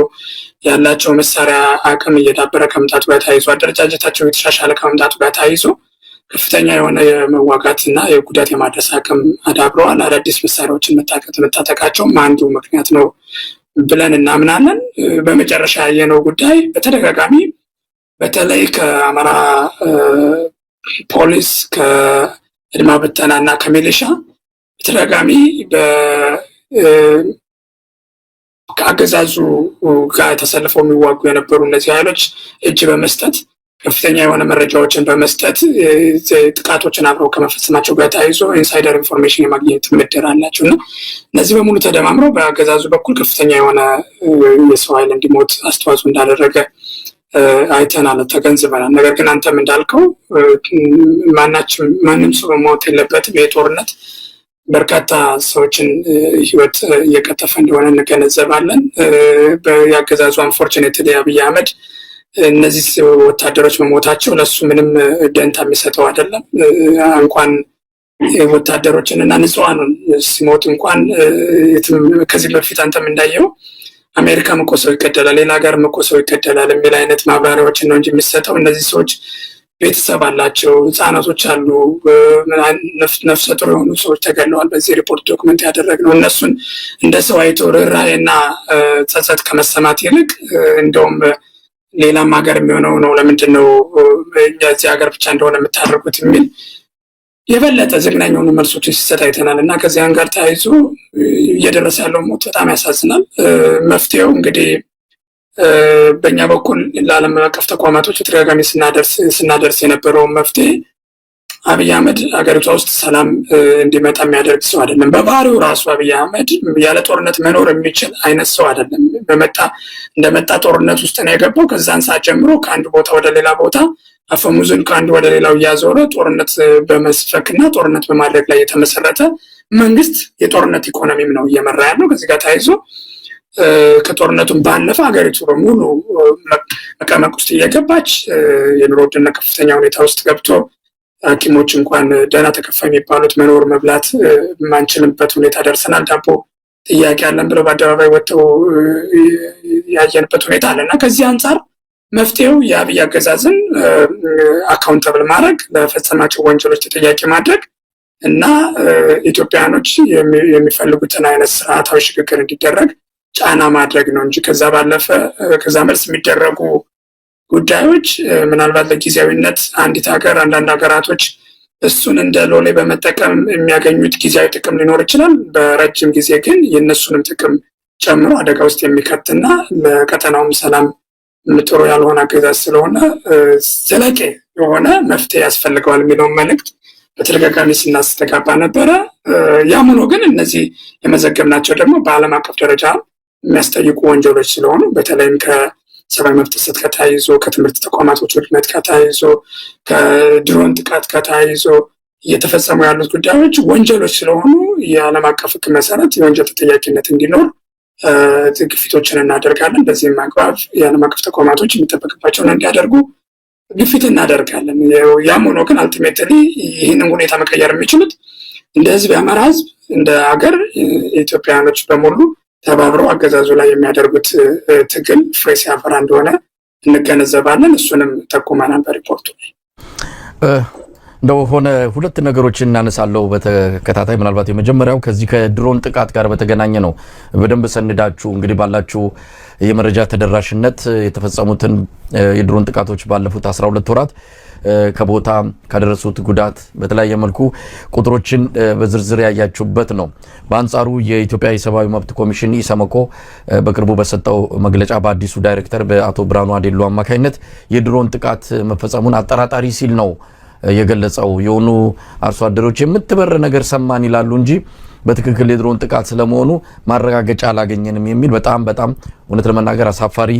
S3: ያላቸው መሳሪያ አቅም እየዳበረ ከመምጣቱ ጋር ተያይዞ አደረጃጀታቸው የተሻሻለ ከመምጣቱ ጋር ተያይዞ ከፍተኛ የሆነ የመዋጋትና የጉዳት የማድረስ አቅም አዳብረዋል። አዳዲስ መሳሪያዎችን መታጠቃቸውም አንዱ ምክንያት ነው ብለን እናምናለን። በመጨረሻ ያየነው ጉዳይ በተደጋጋሚ በተለይ ከአማራ ፖሊስ ከአድማ ብተና እና ከሚሊሻ በተደጋጋሚ ከአገዛዙ ጋር ተሰልፈው የሚዋጉ የነበሩ እነዚህ ኃይሎች እጅ በመስጠት ከፍተኛ የሆነ መረጃዎችን በመስጠት ጥቃቶችን አብረው ከመፈጸማቸው ጋር ተያይዞ ኢንሳይደር ኢንፎርሜሽን የማግኘት ምድር አላቸው እና እነዚህ በሙሉ ተደማምረው በአገዛዙ በኩል ከፍተኛ የሆነ የሰው ኃይል እንዲሞት አስተዋጽኦ እንዳደረገ አይተናል፣ ተገንዝበናል። ነገር ግን አንተም እንዳልከው ማንም ሰው መሞት የለበትም። የጦርነት በርካታ ሰዎችን ህይወት እየቀጠፈ እንደሆነ እንገነዘባለን። የአገዛዙ አንፎርቹኔትሊ አብይ አህመድ እነዚህ ወታደሮች መሞታቸው ለሱ ምንም ደንታ የሚሰጠው አይደለም። እንኳን ወታደሮችን እና ንጹሃኑን ሲሞት እንኳን ከዚህ በፊት አንተም እንዳየው አሜሪካ እኮ ሰው ይገደላል፣ ሌላ ሀገር እኮ ሰው ይገደላል የሚል አይነት ማብራሪያዎችን ነው እንጂ የሚሰጠው እነዚህ ሰዎች ቤተሰብ አላቸው፣ ህጻናቶች አሉ፣ ነፍሰ ጡር የሆኑ ሰዎች ተገለዋል። በዚህ ሪፖርት ዶክመንት ያደረግነው እነሱን እንደ ሰው አይቶ ርህራሄና ጸጸት ከመሰማት ይልቅ እንደውም ሌላም ሀገር የሚሆነው ነው ለምንድን ነው እዚህ ሀገር ብቻ እንደሆነ የምታደርጉት የሚል የበለጠ ዘግናኝ የሆኑ መልሶችን ሲሰጥ አይተናል እና ከዚያን ጋር ተያይዞ እየደረሰ ያለው ሞት በጣም ያሳዝናል። መፍትሄው እንግዲህ በእኛ በኩል ለዓለም አቀፍ ተቋማቶች ተደጋጋሚ ስናደርስ የነበረውን መፍትሄ አብይ አህመድ አገሪቷ ውስጥ ሰላም እንዲመጣ የሚያደርግ ሰው አይደለም። በባህሪው ራሱ አብይ አህመድ ያለ ጦርነት መኖር የሚችል አይነት ሰው አይደለም። እንደመጣ ጦርነት ውስጥ ነው የገባው። ከዛን ሰዓት ጀምሮ ከአንድ ቦታ ወደ ሌላ ቦታ አፈሙዝን ከአንድ ወደ ሌላው እያዞረ ጦርነት በመስፈክና ጦርነት በማድረግ ላይ የተመሰረተ መንግስት የጦርነት ኢኮኖሚም ነው እየመራ ያለው። ከዚህ ጋር ተያይዞ ከጦርነቱም ባለፈ ሀገሪቱ በሙሉ መቀመቅ ውስጥ እየገባች የኑሮ ውድነት ከፍተኛ ሁኔታ ውስጥ ገብቶ ሐኪሞች እንኳን ደህና ተከፋይ የሚባሉት መኖር መብላት የማንችልበት ሁኔታ ደርሰናል። ዳቦ ጥያቄ አለን ብለው በአደባባይ ወጥተው ያየንበት ሁኔታ አለ እና ከዚህ አንጻር መፍትሄው የአብይ አገዛዝን አካውንተብል ማድረግ፣ ለፈጸማቸው ወንጀሎች ተጠያቂ ማድረግ እና ኢትዮጵያኖች የሚፈልጉትን አይነት ስርዓታዊ ሽግግር እንዲደረግ ጫና ማድረግ ነው እንጂ ከዛ ባለፈ ከዛ መልስ የሚደረጉ ጉዳዮች ምናልባት ለጊዜያዊነት አንዲት ሀገር አንዳንድ ሀገራቶች እሱን እንደ ሎሌ በመጠቀም የሚያገኙት ጊዜያዊ ጥቅም ሊኖር ይችላል። በረጅም ጊዜ ግን የእነሱንም ጥቅም ጨምሮ አደጋ ውስጥ የሚከትና ለቀጠናውም ሰላም ጥሩ ያልሆነ አገዛዝ ስለሆነ ዘላቂ የሆነ መፍትሄ ያስፈልገዋል የሚለውን መልእክት በተደጋጋሚ ስናስተጋባ ነበረ። ያም ሆኖ ግን እነዚህ የመዘገብናቸው ደግሞ በዓለም አቀፍ ደረጃ የሚያስጠይቁ ወንጀሎች ስለሆኑ በተለይም ከሰብአዊ መብት ጥሰት ከተያይዞ፣ ከትምህርት ተቋማቶች ውድመት ከተያይዞ፣ ከድሮን ጥቃት ከተያይዞ እየተፈጸሙ ያሉት ጉዳዮች ወንጀሎች ስለሆኑ የዓለም አቀፍ ሕግ መሰረት የወንጀል ተጠያቂነት እንዲኖር ግፊቶችን እናደርጋለን። በዚህም አግባብ የዓለም አቀፍ ተቋማቶች የሚጠበቅባቸውን እንዲያደርጉ ግፊት እናደርጋለን። ያም ሆኖ ግን አልቲሜትሊ ይህንን ሁኔታ መቀየር የሚችሉት እንደ ህዝብ፣ የአማራ ህዝብ እንደ ሀገር ኢትዮጵያውያኖች በሙሉ ተባብረው አገዛዙ ላይ የሚያደርጉት ትግል ፍሬ ሲያፈራ እንደሆነ እንገነዘባለን። እሱንም ጠቁመናል በሪፖርቱ ላይ።
S2: እንደው ሆነ ሁለት ነገሮችን እናነሳለው በተከታታይ። ምናልባት የመጀመሪያው ከዚህ ከድሮን ጥቃት ጋር በተገናኘ ነው። በደንብ ሰንዳችሁ እንግዲህ ባላችሁ የመረጃ ተደራሽነት የተፈጸሙትን የድሮን ጥቃቶች ባለፉት 12 ወራት ከቦታ ካደረሱት ጉዳት በተለያየ መልኩ ቁጥሮችን በዝርዝር ያያችሁበት ነው። በአንጻሩ የኢትዮጵያ የሰብአዊ መብት ኮሚሽን ኢሰመኮ በቅርቡ በሰጠው መግለጫ በአዲሱ ዳይሬክተር በአቶ ብርሃኑ አዴሎ አማካኝነት የድሮን ጥቃት መፈጸሙን አጠራጣሪ ሲል ነው የገለጸው። የሆኑ አርሶ አደሮች የምትበር ነገር ሰማን ይላሉ እንጂ በትክክል የድሮን ጥቃት ስለመሆኑ ማረጋገጫ አላገኘንም የሚል በጣም እውነት ለመናገር አሳፋሪ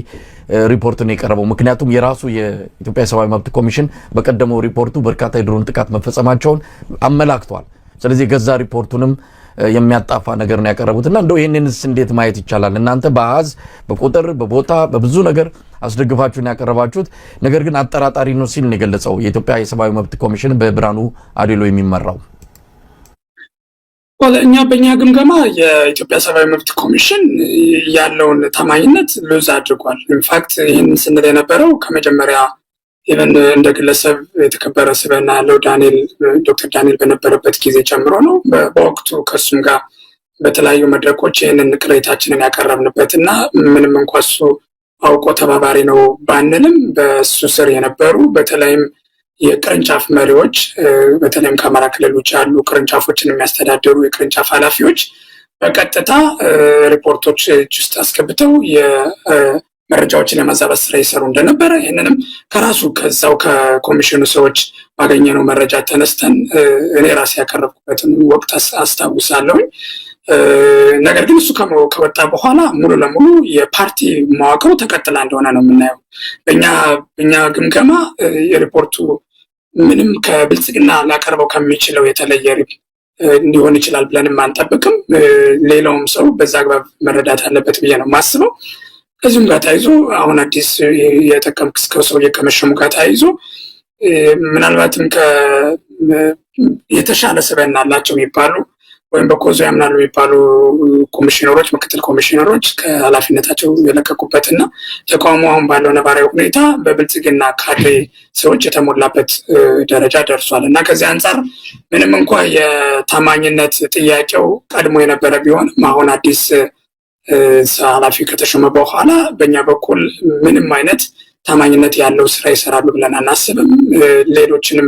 S2: ሪፖርት ነው የቀረበው። ምክንያቱም የራሱ የኢትዮጵያ የሰብአዊ መብት ኮሚሽን በቀደመው ሪፖርቱ በርካታ የድሮን ጥቃት መፈጸማቸውን አመላክቷል። ስለዚህ የገዛ ሪፖርቱንም የሚያጣፋ ነገር ነው ያቀረቡትና እንደው ይህንንስ እንዴት ማየት ይቻላል? እናንተ በአሃዝ በቁጥር በቦታ በብዙ ነገር አስደግፋችሁን ያቀረባችሁት ነገር ግን አጠራጣሪ ነው ሲል ነው የገለጸው የኢትዮጵያ የሰብአዊ መብት ኮሚሽን በብርሃኑ አዴሎ የሚመራው።
S3: እኛ በእኛ ግምገማ የኢትዮጵያ ሰብአዊ መብት ኮሚሽን ያለውን ታማኝነት ሉዝ አድርጓል። ኢንፋክት ይህን ስንል የነበረው ከመጀመሪያ ኢቨን እንደ ግለሰብ የተከበረ ስብዕና ያለው ዶክተር ዳንኤል በነበረበት ጊዜ ጨምሮ ነው። በወቅቱ ከሱም ጋር በተለያዩ መድረኮች ይህንን ቅሬታችንን ያቀረብንበት እና ምንም እንኳ እሱ አውቆ ተባባሪ ነው ባንልም በሱ ስር የነበሩ በተለይም የቅርንጫፍ መሪዎች በተለይም ከአማራ ክልል ውጭ ያሉ ቅርንጫፎችን የሚያስተዳድሩ የቅርንጫፍ ኃላፊዎች በቀጥታ ሪፖርቶች ውስጥ አስገብተው መረጃዎችን የማዛባት ስራ ይሰሩ እንደነበረ ይህንንም ከራሱ ከዛው ከኮሚሽኑ ሰዎች ባገኘነው መረጃ ተነስተን እኔ ራሴ ያቀረብኩበትን ወቅት አስታውሳለሁኝ። ነገር ግን እሱ ከወጣ በኋላ ሙሉ ለሙሉ የፓርቲ መዋቅሩ ተቀጥላ እንደሆነ ነው የምናየው። በእኛ ግምገማ የሪፖርቱ ምንም ከብልጽግና ሊያቀርበው ከሚችለው የተለየ ሊሆን ይችላል ብለንም አንጠብቅም። ሌላውም ሰው በዛ አግባብ መረዳት አለበት ብዬ ነው የማስበው። ከዚሁም ጋር ተያይዞ አሁን አዲስ የተቀምክስከው ሰው ከመሸሙ ጋር ተያይዞ ምናልባትም የተሻለ ስብዕና አላቸው የሚባሉ ወይም በኮዞ ያምናሉ የሚባሉ ኮሚሽነሮች፣ ምክትል ኮሚሽነሮች ከኃላፊነታቸው የለቀቁበትና ተቃውሞ አሁን ባለው ነባራዊ ሁኔታ በብልጽግና ካድሬ ሰዎች የተሞላበት ደረጃ ደርሷል እና ከዚህ አንጻር ምንም እንኳ የታማኝነት ጥያቄው ቀድሞ የነበረ ቢሆንም አሁን አዲስ ኃላፊ ከተሾመ በኋላ በእኛ በኩል ምንም አይነት ታማኝነት ያለው ስራ ይሰራሉ ብለን አናስብም። ሌሎችንም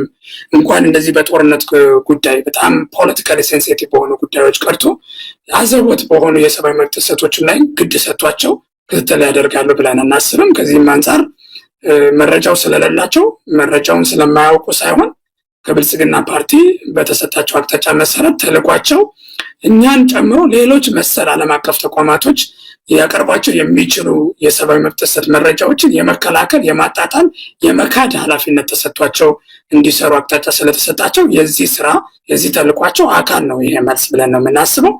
S3: እንኳን እንደዚህ በጦርነት ጉዳይ በጣም ፖለቲካሊ ሴንሲቲቭ በሆኑ ጉዳዮች ቀርቶ አዘቦት በሆኑ የሰብአዊ መብት ጥሰቶችን ላይ ግድ ሰጥቷቸው ክትትል ያደርጋሉ ብለን አናስብም። ከዚህም አንጻር መረጃው ስለሌላቸው መረጃውን ስለማያውቁ ሳይሆን ከብልጽግና ፓርቲ በተሰጣቸው አቅጣጫ መሰረት ተልኳቸው እኛን ጨምሮ ሌሎች መሰል ዓለም አቀፍ ተቋማቶች ያቀርቧቸው የሚችሉ የሰብአዊ መብት ጥሰት መረጃዎችን የመከላከል የማጣጣል የመካድ ኃላፊነት ተሰጥቷቸው እንዲሰሩ አቅጣጫ ስለተሰጣቸው የዚህ ተልኳቸው አካል ነው ይሄ መልስ ብለን ነው የምናስበው።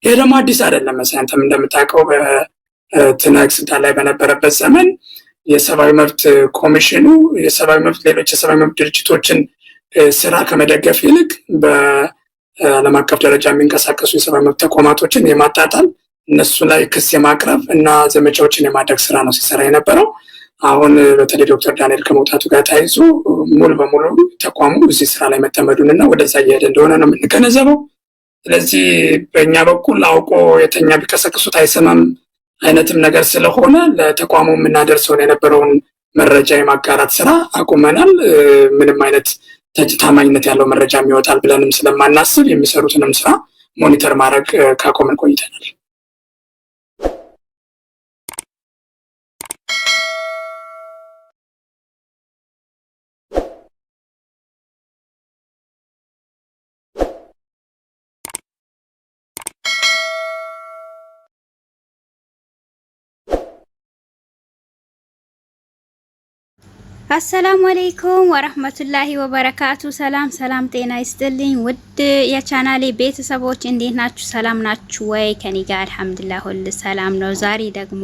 S3: ይሄ ደግሞ አዲስ አይደለም። አንተም እንደምታውቀው በትናንት ስልጣን ላይ በነበረበት ዘመን የሰብአዊ መብት ኮሚሽኑ ሌሎች የሰብአዊ መብት ድርጅቶችን ስራ ከመደገፍ ይልቅ በዓለም አቀፍ ደረጃ የሚንቀሳቀሱ የሰብአዊ መብት ተቋማቶችን የማጣጣል እነሱ ላይ ክስ የማቅረብ እና ዘመቻዎችን የማድረግ ስራ ነው ሲሰራ የነበረው። አሁን በተለይ ዶክተር ዳንኤል ከመውጣቱ ጋር ተያይዞ ሙሉ በሙሉ ተቋሙ እዚህ ስራ ላይ መጠመዱን እና ወደዛ እየሄደ እንደሆነ ነው የምንገነዘበው። ስለዚህ በእኛ በኩል አውቆ የተኛ ቢቀሰቅሱት አይሰማም አይነትም ነገር ስለሆነ ለተቋሙ የምናደርሰውን የነበረውን መረጃ የማጋራት ስራ አቁመናል። ምንም አይነት ታማኝነት ያለው መረጃ የሚወጣል ብለንም ስለማናስብ የሚሰሩትንም ስራ ሞኒተር ማድረግ ካቆመን ቆይተናል።
S4: አሰላሙ አለይኩም ወራህመቱላሂ ወበረካቱ። ሰላም ጤና ይስጥልኝ ውድ የቻናሌ ቤተሰቦች እንዴት ናችሁ? ሰላም ናችሁ ወይ? ከኔ ጋር አልሐምዱሊላህ ሁሉ ሰላም ነው። ዛሬ ደግሞ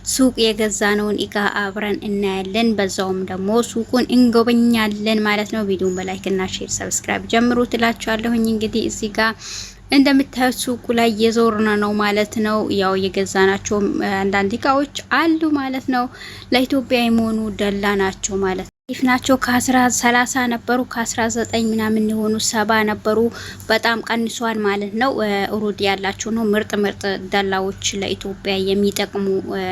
S4: ሱቅ የገዛነውን እቃ አብረን እናያለን። በዛውም ደግሞ ሱቁን እንጎበኛለን ማለት ነው። ቪዲዮውን በላይክ እና ሼር ሰብስክራይብ ጀምሩ ትላችኋለሁኝ። እንግዲህ እዚህ ጋር እንደምታዩት ሱቁ ላይ የዞርና ነው ማለት ነው። ያው የገዛናቸው አንዳንድ እቃዎች አሉ ማለት ነው። ለኢትዮጵያ የሆኑ ደላ ናቸው ማለት ነው። ይፍ ናቸው ከ30 ነበሩ ከ19 ምናምን የሆኑ 70 ነበሩ። በጣም ቀንሷል ማለት ነው። ሩድ ያላቸው ነው። ምርጥ ደላዎች ለኢትዮጵያ የሚጠቅሙ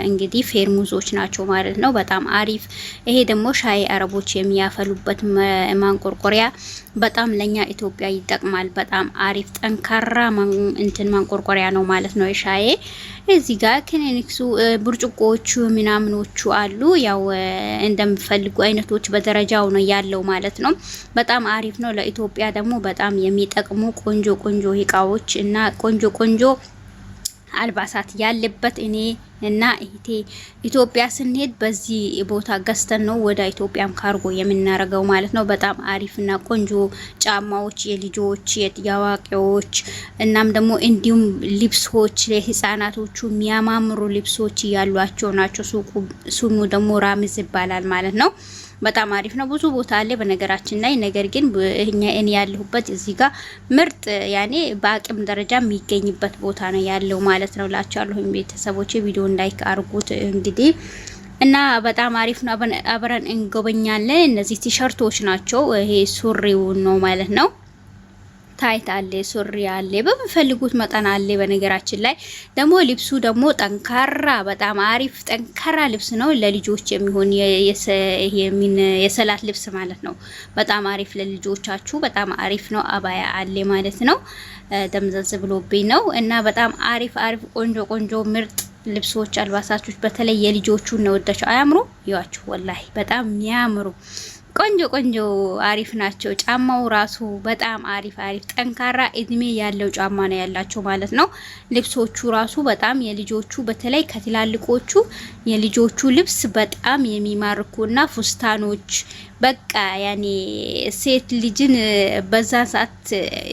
S4: እንግዲህ ፌርሙዞች ናቸው ማለት ነው። በጣም አሪፍ። ይሄ ደግሞ ሻይ አረቦች የሚያፈሉበት ማንቆርቆሪያ በጣም ለኛ ኢትዮጵያ ይጠቅማል። በጣም አሪፍ ጠንካራ ማንቆርቆሪያ ነው ማለት ነው። ሻይ እዚህ ጋር ክሊኒክሱ ብርጭቆቹ ምናምኖቹ አሉ። ያው እንደምፈልጉ አይነቶች በደረጃው ነው ያለው ማለት ነው። በጣም አሪፍ ነው። ለኢትዮጵያ ደግሞ በጣም የሚጠቅሙ ቆንጆ እቃዎች እና ቆንጆ አልባሳት ያለበት እኔ እና እህቴ ኢትዮጵያ ስንሄድ በዚህ ቦታ ገዝተን ነው ወደ ኢትዮጵያም ካርጎ የምናረገው ማለት ነው። በጣም አሪፍና ቆንጆ ጫማዎች የልጆች የአዋቂዎች እናም ደግሞ እንዲሁም ልብሶች ለህፃናቶቹ የሚያማምሩ ልብሶች ያሏቸው ናቸው። ስሙ ደግሞ ራምዝ ይባላል ማለት ነው። በጣም አሪፍ ነው። ብዙ ቦታ አለ በነገራችን ላይ። ነገር ግን እኔ ያለሁበት እዚህ ጋር ምርጥ ያኔ በአቅም ደረጃ የሚገኝበት ቦታ ነው ያለው ማለት ነው ላችኋለሁ። ቤተሰቦቼ ቪዲዮ ላይክ አድርጉት እንግዲህ እና በጣም አሪፍ ነው። አብረን እንጎበኛለን። እነዚህ ቲሸርቶች ናቸው። ይሄ ሱሪው ነው ማለት ነው። ታይት አለ፣ ሱሪ አለ፣ በሚፈልጉት መጠን አለ። በነገራችን ላይ ደግሞ ልብሱ ደግሞ ጠንካራ በጣም አሪፍ ጠንካራ ልብስ ነው። ለልጆች የሚሆን የሰላት ልብስ ማለት ነው። በጣም አሪፍ ለልጆቻችሁ በጣም አሪፍ ነው። አባያ አለ ማለት ነው። ደምዘዝ ብሎብኝ ነው እና በጣም አሪፍ ቆንጆ ምርጥ ልብሶች አልባሳቶች በተለይ የልጆቹ ነው ወዳቸው። አያምሩ ይዋችሁ ወላሂ በጣም የሚያምሩ ቆንጆ አሪፍ ናቸው። ጫማው ራሱ በጣም አሪፍ ጠንካራ እድሜ ያለው ጫማ ነው ያላቸው ማለት ነው። ልብሶቹ ራሱ በጣም የልጆቹ በተለይ ከትላልቆቹ የልጆቹ ልብስ በጣም የሚማርኩና ፉስታኖች በቃ ያኔ ሴት ልጅን በዛ ሰዓት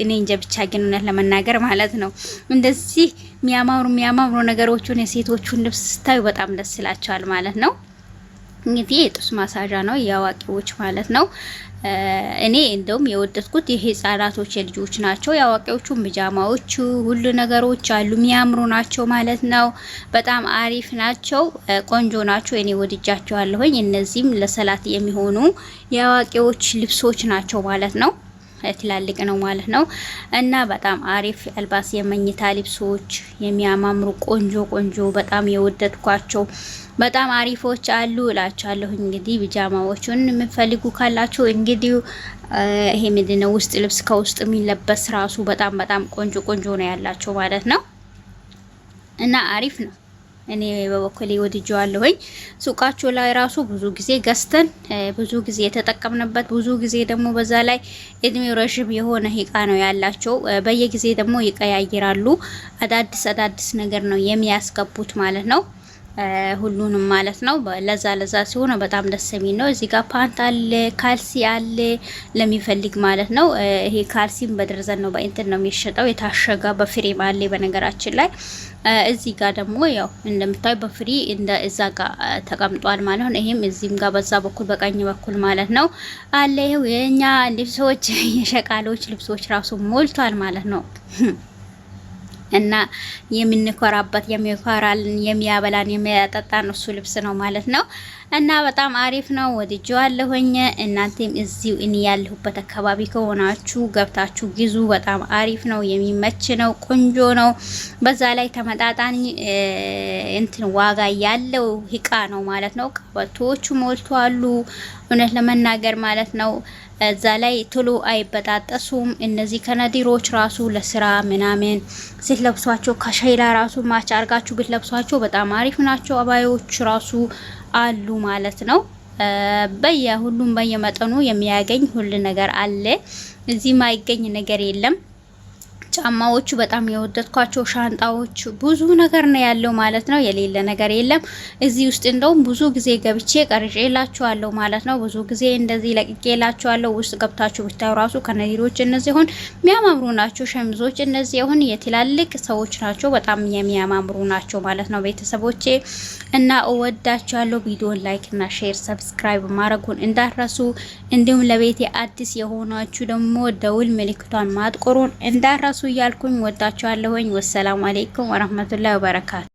S4: እኔ እንጃ ብቻ ግን እውነት ለመናገር ማለት ነው እንደዚህ የሚያማምሩ ነገሮችን የሴቶቹን ልብስ ስታዩ በጣም ደስ ይላቸዋል ማለት ነው። እንግዲህ የጡት ማሳጃ ነው የአዋቂዎች ማለት ነው። እኔ እንደውም የወደድኩት የህፃናቶች የልጆች ናቸው። የአዋቂዎቹ ቢጃማዎቹ ሁሉ ነገሮች አሉ የሚያምሩ ናቸው ማለት ነው። በጣም አሪፍ ናቸው፣ ቆንጆ ናቸው። እኔ ወድጃቸዋለሁኝ። እነዚህም ለሰላት የሚሆኑ የአዋቂዎች ልብሶች ናቸው ማለት ነው። ትላልቅ ነው ማለት ነው እና በጣም አሪፍ አልባስ የመኝታ ልብሶች የሚያማምሩ ቆንጆ በጣም የወደድኳቸው በጣም አሪፎች አሉ እላችኋለሁ። እንግዲህ ቢጃማዎቹን የምትፈልጉ ካላችሁ እንግዲህ ይሄ ምንድነው ውስጥ ልብስ ከውስጥ የሚለበስ ራሱ በጣም ቆንጆ ነው ያላቸው ማለት ነው እና አሪፍ ነው። እኔ በበኩሌ ወድጄዋለሁኝ። ሱቃቸው ላይ ራሱ ብዙ ጊዜ ገዝተን ብዙ ጊዜ የተጠቀምንበት ብዙ ጊዜ ደግሞ በዛ ላይ እድሜው ረጅም የሆነ እቃ ነው ያላቸው። በየጊዜ ደግሞ ይቀያይራሉ። አዳዲስ ነገር ነው የሚያስገቡት ማለት ነው። ሁሉንም ማለት ነው። ለዛ ሲሆን በጣም ደስ የሚል ነው። እዚህ ጋር ፓንት አለ፣ ካልሲ አለ ለሚፈልግ ማለት ነው። ይሄ ካልሲም በደርዘን ነው በእንትን ነው የሚሸጠው። የታሸገ በፍሬም አለ በነገራችን ላይ። እዚህ ጋር ደግሞ ያው እንደምታዩ በፍሪ እንደ እዛ ጋር ተቀምጧል ማለት ነው። ይሄም እዚህም ጋር በዛ በኩል በቀኝ በኩል ማለት ነው አለ። ይሄው የኛ ልብሶች የሸቃሎች ልብሶች ራሱ ሞልቷል ማለት ነው። እና የምንኮራበት የሚያኮራልን የሚያበላን የሚያጠጣን እሱ ልብስ ነው ማለት ነው። እና በጣም አሪፍ ነው፣ ወድጄዋለሁኝ። እናንተም እዚሁ እኔ ያለሁበት አካባቢ ከሆናችሁ ገብታችሁ ግዙ። በጣም አሪፍ ነው፣ የሚመች ነው፣ ቆንጆ ነው። በዛ ላይ ተመጣጣኝ እንትን ዋጋ ያለው እቃ ነው ማለት ነው። ቀበቶቹ ሞልቷሉ እውነት ለመናገር ማለት ነው። እዛ ላይ ቶሎ አይበጣጠሱም። እነዚህ ከነዲሮች ራሱ ለስራ ምናምን ስትለብሷቸው ከሸይላ ራሱ ማች አርጋችሁ ብትለብሷቸው በጣም አሪፍ ናቸው። አባዮች ራሱ አሉ ማለት ነው። ሁሉም በየመጠኑ የሚያገኝ ሁሉ ነገር አለ። እዚህ ማይገኝ ነገር የለም። ጫማዎቹ በጣም የወደድኳቸው፣ ሻንጣዎች ብዙ ነገር ነው ያለው ማለት ነው። የሌለ ነገር የለም እዚህ ውስጥ። እንደውም ብዙ ጊዜ ገብቼ ቀርጬላችኋለሁ ማለት ነው። ብዙ ጊዜ እንደዚህ ለቅቄላችኋለሁ። ውስጥ ገብታችሁ ብታዩ ራሱ ከነዲሮች እነዚህ ሆን የሚያማምሩ ናቸው። ሸሚዞች እነዚህ ሆን የትላልቅ ሰዎች ናቸው። በጣም የሚያማምሩ ናቸው ማለት ነው ቤተሰቦቼ። እና እወዳችኋለሁ። ቪዲዮን ላይክ እና ሼር ሰብስክራይብ ማድረጉን እንዳትረሱ። እንዲሁም ለቤቴ አዲስ የሆናችሁ ደግሞ ደውል ምልክቷን ማጥቆሩን እንዳትረሱ እያልኩኝ ወዳችኋለሁኝ። ወሰላሙ አለይኩም ወራህመቱላሂ ወበረካቱ።